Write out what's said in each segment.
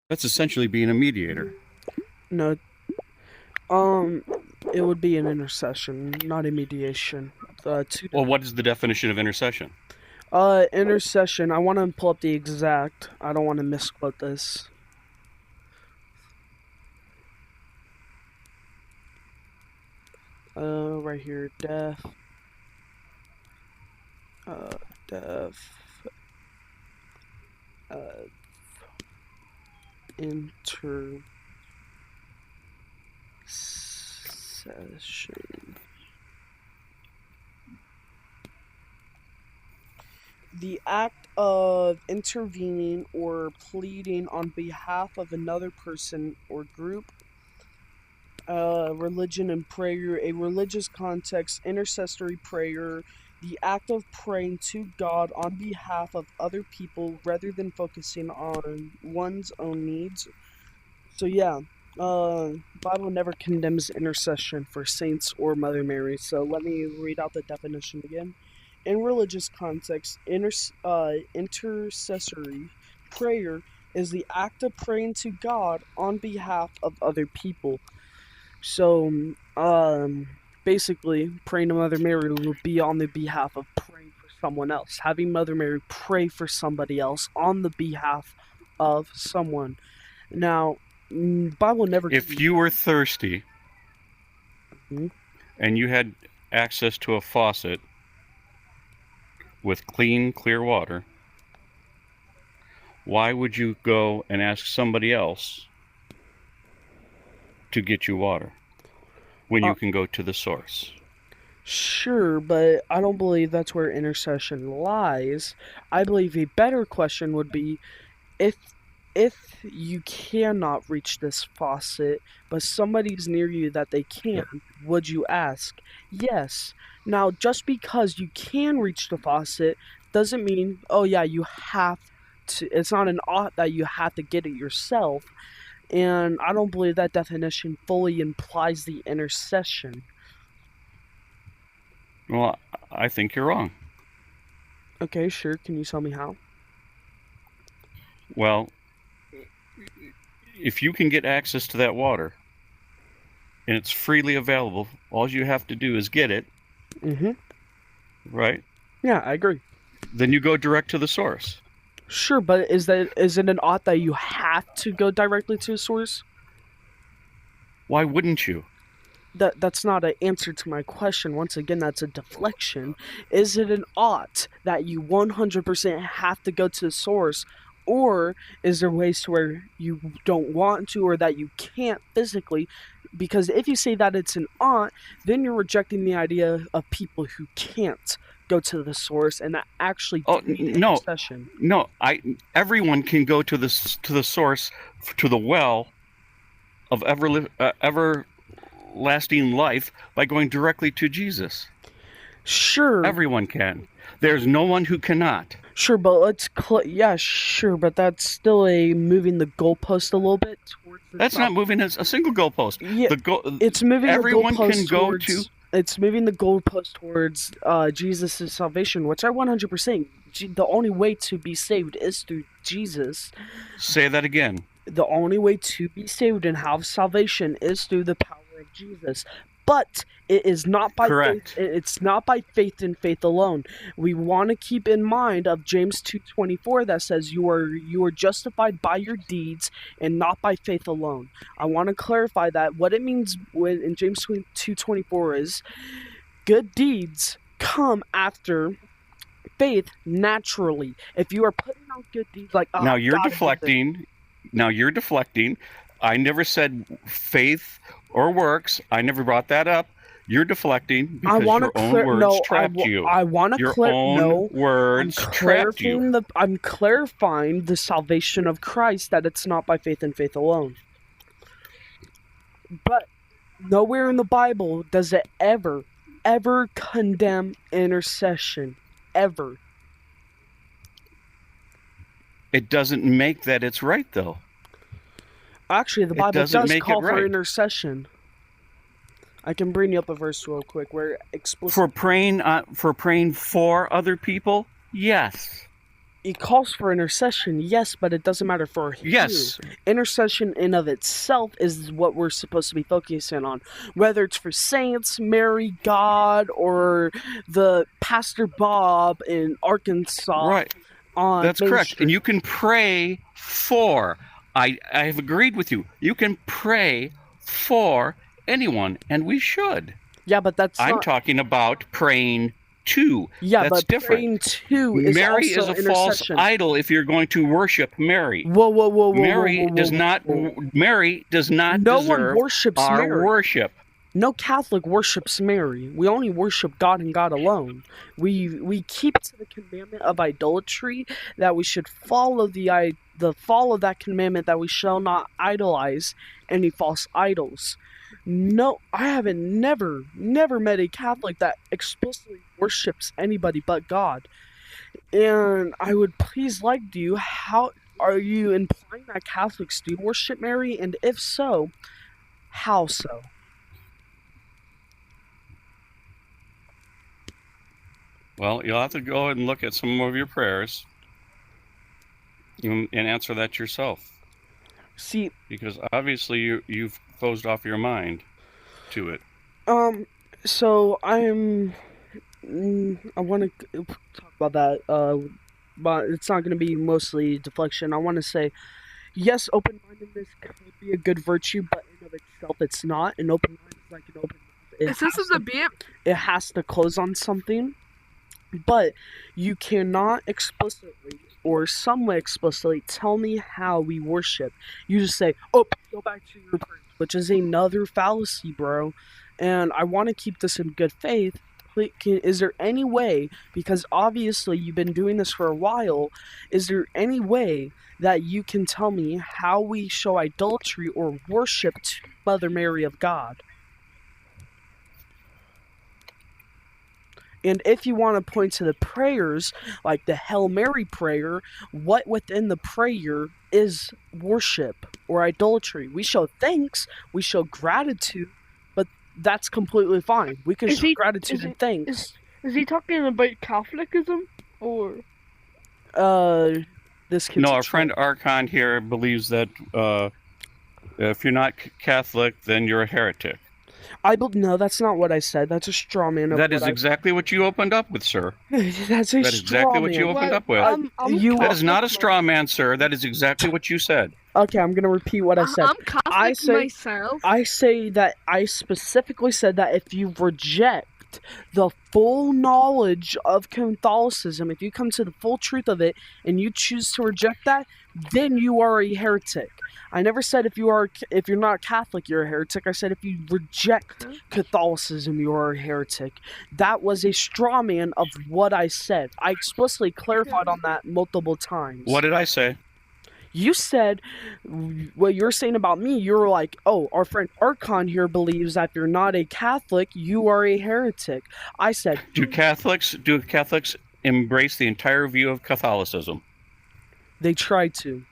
That's essentially being a mediator. No, it would be an intercession, not a mediation. Two Well, different. what is the definition of intercession? Intercession. I want to pull up the exact. I don't want to misquote this. Right here, death. Death. Uh, intercession. The act of intervening or pleading on behalf of another person or group, religion and prayer, a religious context, intercessory prayer, the act of praying to God on behalf of other people rather than focusing on one's own needs. So yeah, Bible never condemns intercession for saints or Mother Mary. So let me read out the definition again. In religious context, intercessory prayer is the act of praying to God on behalf of other people. So, basically, praying to Mother Mary will be on the behalf of praying for someone else. Having Mother Mary pray for somebody else on the behalf of someone. Now, Bible never. If you were thirsty Hmm? and you had access to a faucet with clean, clear water, why would you go and ask somebody else to get you water when Uh, you can go to the source? sure, but I don't believe that's where intercession lies. I believe a better question would be if you cannot reach this faucet, but somebody's near you that they can, would you ask? Yes. Now, just because you can reach the faucet doesn't mean, oh yeah, you have to. It's not an ought that you have to get it yourself. And I don't believe that definition fully implies the intercession. Well, I think you're wrong. Okay, sure. Can you tell me how? Well, if you can get access to that water and it's freely available, all you have to do is get it, Mm-hmm. right? Yeah, I agree. Then you go direct to the source. Sure, but is it an ought that you have to go directly to a source? Why wouldn't you? That's not an answer to my question. Once again, that's a deflection. Is it an ought that you 100% have to go to the source, or is there ways to where you don't want to or that you can't physically? Because if you say that it's an ought, then you're rejecting the idea of people who can't go to the source and that actually Oh do need no, intercession. no. Everyone can go to the source, to the well of everlasting life by going directly to Jesus. Sure, Everyone can. There's no one who cannot. sure, but yeah, sure, but that's still a moving the goalpost a little bit towards the That's south. not moving a single goalpost. Yeah, The go. it's moving the Everyone goalpost can go to. towards. It's moving the goalpost towards Jesus' salvation, which I 100%. The only way to be saved is through Jesus. Say that again. The only way to be saved and have salvation is through the power of Jesus. But it is not by faith. Correct. It's not by faith and faith alone. We want to keep in mind of James 2:24 that says you are justified by your deeds and not by faith alone. I want to clarify that what it means when in James 2:24 is good deeds come after faith naturally. If you are putting out good deeds like oh Now I you're gotta do this. deflecting. Now you're deflecting. I never said faith or works. I never brought that up. You're deflecting I because want to your own clear. words No, trapped you. I want to Your clear. own No, words trapped you. I'm clarifying the salvation of Christ that it's not by faith and faith alone. But nowhere in the Bible does it ever condemn intercession. Ever. It doesn't make that it's right, though. Actually, the It Bible doesn't does make it call for right. intercession. I can bring you up a verse real quick where For explicitly. praying for other people, yes. It calls for intercession, yes, but it doesn't matter for who. Yes. Intercession in of itself is what we're supposed to be focusing on. Whether it's for saints, Mary, God, or the Pastor Bob in Arkansas Right. on That's Main correct. Street. And you can pray for. I have agreed with you. You can pray for anyone, and we should. Yeah, but that's I'm not. talking about praying to. Yeah, That's but different. praying to is Mary also is a false intercession. idol if you're going to worship Mary. Whoa, whoa, whoa, whoa, Mary whoa, whoa, does whoa, not. whoa. Mary does not No one deserve worships our Mary. worship. No Catholic worships Mary. We only worship God and God alone. We keep to the commandment of idolatry, that we should follow follow that commandment, that we shall not idolize any false idols. No, I haven't never met a Catholic that explicitly worships anybody but God. And I would please like to you, how are you implying that Catholics do worship Mary? And if so, how so? Well, you'll have to go ahead and look at some of your prayers and answer that yourself. See, because obviously you've closed off your mind to it. So I want to talk about that, but it's not going to be mostly deflection. I want to say, yes, open-mindedness could be a good virtue, but in of itself, it's not. An open mind is like an open mouth. Is this the beat? It has to close on something, but you cannot explicitly or somewhat explicitly tell me how we worship. You just say, "Oh, go back to your prayers," which is another fallacy, bro. And I want to keep this in good faith. Is there any way, because obviously you've been doing this for a while, is there any way that you can tell me how we show idolatry or worship to Mother Mary of God? And if you want to point to the prayers, like the Hail Mary prayer, what within the prayer is worship or idolatry? We show thanks, we show gratitude, but that's completely fine. We can show gratitude and thanks. Is he talking about Catholicism or? This kid's No, our friend Archon here believes that if you're not Catholic, then you're a heretic. No, that's not what I said. That's a straw man. That is exactly what you opened up with, sir. That's a That is exactly what you opened up with. That is not a straw man, sir. That is exactly what you said. Okay, I'm gonna repeat what I said. I'm Catholic myself. I say that I specifically said that if you reject the full knowledge of Catholicism, if you come to the full truth of it and you choose to reject that, then you are a heretic. I never said if you're not Catholic, you're a heretic. I said if you reject Catholicism, you are a heretic. That was a straw man of what I said. I explicitly clarified on that multiple times. What did I say? You said what you're saying about me. You were like, "Oh, our friend Archon here believes that if you're not a Catholic, you are a heretic." I said, Do Catholics embrace the entire view of Catholicism? They try to.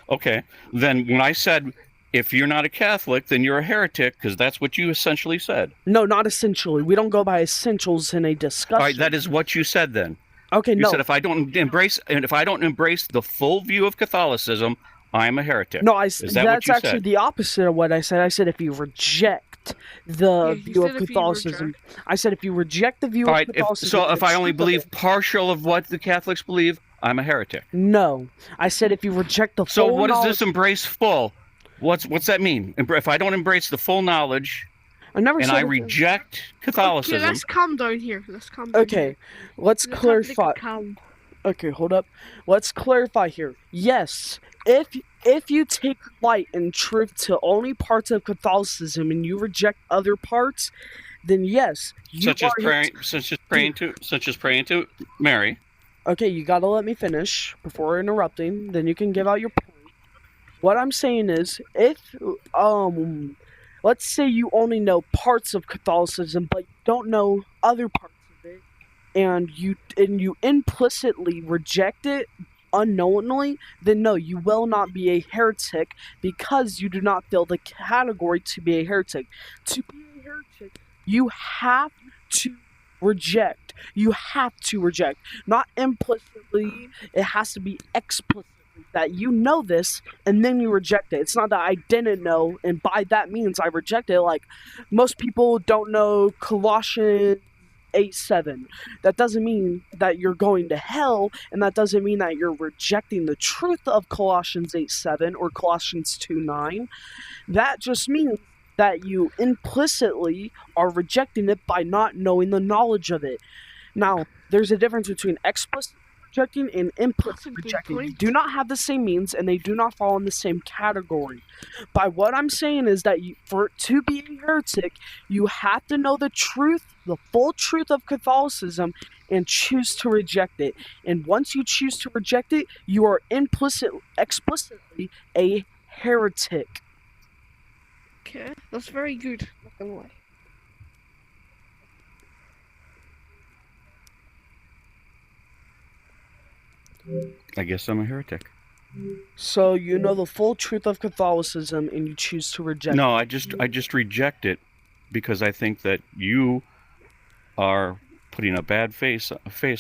Okay, then when I said, if you're not a Catholic, then you're a heretic, because that's what you essentially said. No, not essentially. We don't go by essentials in a discussion. All right, that is what you said then. Okay, you said if I don't embrace the full view of Catholicism, I'm a heretic. No, that's actually the opposite of what I said. I said if you reject the view of Catholicism. I said if you reject the view of Catholicism. If I only believe partial of what the Catholics believe, I'm a heretic. No, I said if you reject the full. So what does this embrace full? What's that mean? If I don't embrace the full knowledge, I reject Catholicism. Okay, let's calm down here. Okay, let's clarify. Okay, hold up. Let's clarify here. Yes, if you take light and truth to only parts of Catholicism and you reject other parts, then yes, such as praying to Mary. Okay, you gotta let me finish before interrupting. Then you can give out your point. What I'm saying is, if let's say you only know parts of Catholicism, but you don't know other parts of it, and you implicitly reject it unknowingly, then no, you will not be a heretic because you do not fill the category to be a heretic. To be a heretic, you have to reject. You have to reject. Not implicitly, it has to be explicitly that you know this and then you reject it. It's not that I didn't know and by that means I reject it. Like most people don't know Colossians 8:7. That doesn't mean that you're going to hell, and that doesn't mean that you're rejecting the truth of Colossians 8:7 or Colossians 2:9. That just means that you implicitly are rejecting it by not knowing the knowledge of it. Now, there's a difference between explicit rejecting and implicit rejecting. They do not have the same means, and they do not fall in the same category. By what I'm saying is that to be a heretic, you have to know the truth, the full truth of Catholicism, and choose to reject it. And once you choose to reject it, you are explicitly a heretic. Okay, that's very good. Not gonna lie. I guess I'm a heretic. So you know the full truth of Catholicism and you choose to reject No, it. I just reject it because I think that you are putting a bad face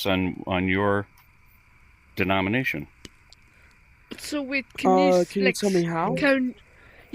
on your denomination. So wait, can you tell me how?